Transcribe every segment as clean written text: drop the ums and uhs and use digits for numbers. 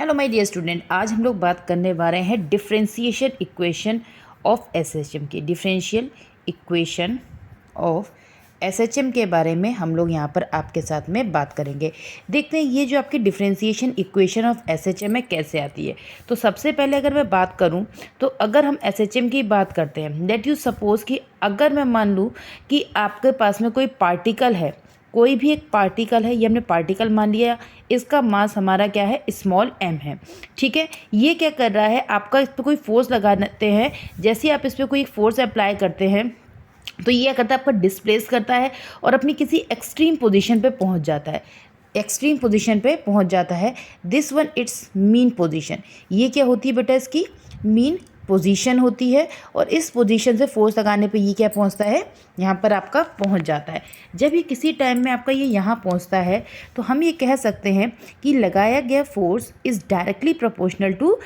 Hello my dear student, आज हम लोग बात करने वाले हैं डिफरेंशिएशन इक्वेशन ऑफ एसएचएम की। डिफरेंशियल इक्वेशन ऑफ एसएचएम के बारे में हम लोग यहाँ पर आपके साथ में बात करेंगे। देखते हैं ये जो आपकी डिफरेंशिएशन इक्वेशन ऑफ एसएचएम है कैसे आती है। तो सबसे पहले अगर मैं बात करूँ तो अगर हम एसएचएम की बात करते हैं, दैट यू सपोज़ कि अगर मैं मान लूँ कि आपके पास में कोई पार्टिकल है, कोई भी एक पार्टिकल है, ये हमने पार्टिकल मान लिया, इसका मास हमारा क्या है, स्मॉल m है। ठीक है, ये क्या कर रहा है, आपका इस पर कोई फोर्स लगाते हैं, जैसे ही आप इस पर कोई फोर्स अप्लाई करते हैं तो ये करता है, आपका डिस्प्लेस करता है और अपनी किसी एक्सट्रीम पोजीशन पे पहुंच जाता है। एक्सट्रीम पोजीशन पे पहुंच जाता है। This one it's mean position. ये क्या होती है बेटा, इसकी मीन पोजीशन होती है और इस पोजीशन से फोर्स लगाने पे ये क्या पहुंचता है, यहाँ पर आपका पहुंच जाता है। जब ये किसी टाइम में आपका ये यहाँ पहुंचता है तो हम ये कह सकते हैं कि लगाया गया force is directly proportional to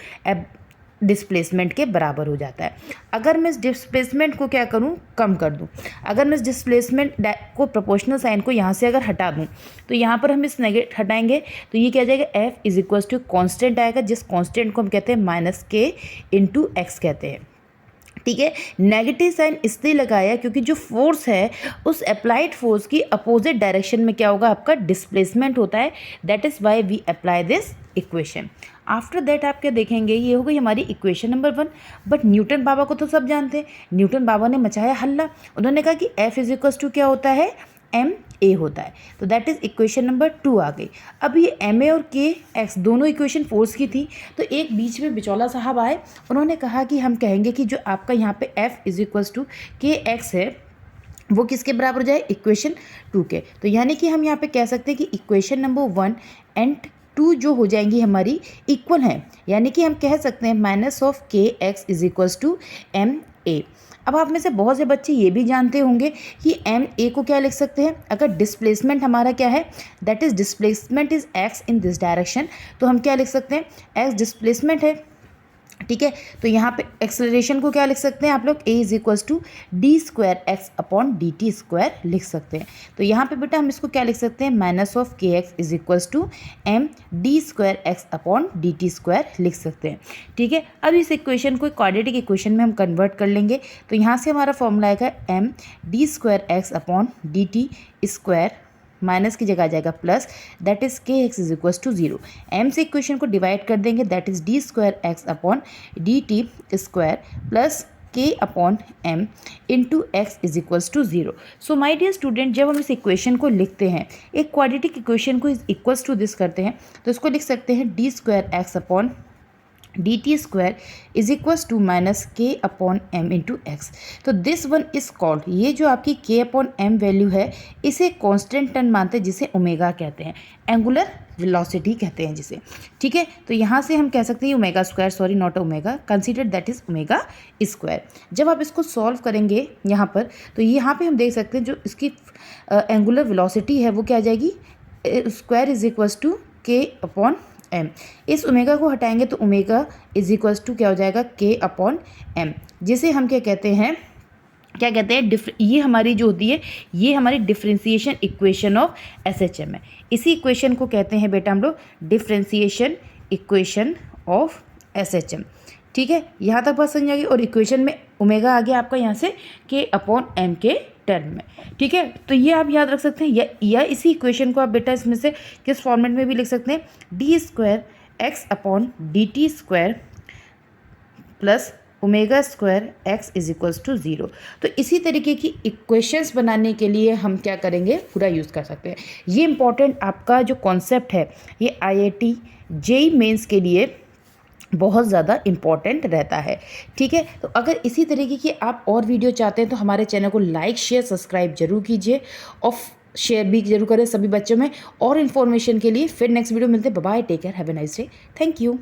displacement के बराबर हो जाता है। अगर मैं इस डिस्प्लेसमेंट को क्या करूं, कम कर दूं, अगर मैं इस डिस्प्लेसमेंट को प्रोपोर्शनल साइन को यहाँ से अगर हटा दूं तो यहाँ पर हम इस नेगेटिव हटाएंगे तो ये क्या जाएगा, F is equal to constant आएगा, जिस कॉन्स्टेंट को हम कहते हैं माइनस के इंटू एक्स कहते हैं। ठीक है, नेगेटिव साइन इसलिए लगाया क्योंकि जो फोर्स है उस अप्लाइड फोर्स की अपोजिट डायरेक्शन में क्या होगा, आपका डिस्प्लेसमेंट होता है। That is why we apply this equation. After that आप क्या देखेंगे, ये हो गई हमारी इक्वेशन नंबर 1। बट न्यूटन बाबा को तो सब जानते हैं, न्यूटन बाबा ने मचाया हल्ला। उन्होंने कहा कि F इज इक्वल टू क्या होता है, ma होता है। तो दैट इज़ इक्वेशन नंबर 2 आ गई। अब ये ma और kx दोनों इक्वेशन फोर्स की थी, तो एक बीच में बिचौला साहब आए, उन्होंने कहा कि हम कहेंगे कि जो आपका यहाँ पे F is equal to kx है वो किसके बराबर हो जाए, इक्वेशन 2 के। तो यानी कि हम यहाँ पे कह सकते हैं कि इक्वेशन नंबर 1 एंड 2 जो हो जाएंगी हमारी इक्वल हैं, यानी कि हम कह सकते हैं minus of kx is equal to ma। अब आप में से बहुत से बच्चे ये भी जानते होंगे कि ma को क्या लिख सकते हैं, अगर डिस्प्लेसमेंट हमारा क्या है, that is displacement is x in this direction, तो हम क्या लिख सकते हैं, x डिस्प्लेसमेंट है। ठीक है, तो यहाँ पे एक्सेलरेशन को क्या लिख सकते हैं आप लोग, a is equals to D square x upon D T square लिख सकते हैं। तो यहाँ पे बेटा हम इसको क्या लिख सकते हैं, minus of K x is equals to M D square x upon D T square लिख सकते हैं। ठीक है, अब इस इक्वेशन को क्वाड्रेटिक इक्वेशन में हम कन्वर्ट कर लेंगे। तो यहाँ से हमारा फॉर्मूला आएगा m D square x upon D T square, minus की जगह आ जाएगा plus, that is k x is equal to 0। M से इक्वेशन को डिवाइड कर देंगे, that is d square x upon D T square plus k upon M into x is equals to 0। So my dear student, जब हम इस equation को लिखते हैं, एक क्वाड्रेटिक इक्वेशन को इक्वल्स टू दिस करते हैं, तो इसको लिख सकते हैं D square x upon D T square is equals to minus K upon M into X. तो दिस वन इज कॉल्ड, ये जो आपकी के अपॉन एम वैल्यू है इसे कांस्टेंट टर्म मानते हैं, जिसे ओमेगा कहते हैं, एंगुलर वेलोसिटी कहते हैं जिसे। ठीक है, तो यहाँ से हम कह सकते हैं omega square, sorry not omega, consider that is omega square. जब आप इसको सॉल्व करेंगे यहाँ पर, तो यहाँ पे हम देख सकते हैं जो इसकी एंगुलर वेलोसिटी है वो क्या आ जाएगी, स्क्वायर इज इक्वल्स टू के अपॉन एम। इस ओमेगा को हटाएंगे तो ओमेगा इज इक्वल्स टू क्या हो जाएगा, के अपॉन एम, जिसे हम क्या कहते हैं, ये हमारी जो होती है, ये हमारी डिफरेंशिएशन इक्वेशन ऑफ एसएचएम है। इसी इक्वेशन को कहते हैं बेटा हम लोग डिफरेंशिएशन इक्वेशन ऑफ एसएचएम। ठीक है, यहाँ तक बात समझ आ गई। और इक्वेशन में ओमेगा आ गया आपका यहाँ से के अपॉन एम के टर्म में। ठीक है, तो ये आप याद रख सकते हैं, या इसी इक्वेशन को आप बेटा इसमें से किस फॉर्मेट में भी लिख सकते हैं, D square x upon D T square plus omega square X is equals to 0। तो इसी तरीके की इक्वेशंस बनाने के लिए हम क्या करेंगे, पूरा यूज़ कर सकते हैं। ये इंपॉर्टेंट आपका जो कॉन्सेप्ट है ये IIT JEE मेंस के लिए बहुत ज़्यादा इम्पॉर्टेंट रहता है। ठीक है, तो अगर इसी तरीके की आप और वीडियो चाहते हैं तो हमारे चैनल को लाइक शेयर सब्सक्राइब जरूर कीजिए और शेयर भी जरूर करें सभी बच्चों में। और इन्फॉर्मेशन के लिए फिर नेक्स्ट वीडियो मिलते हैं। Bye bye, take care, have a nice day, thank you.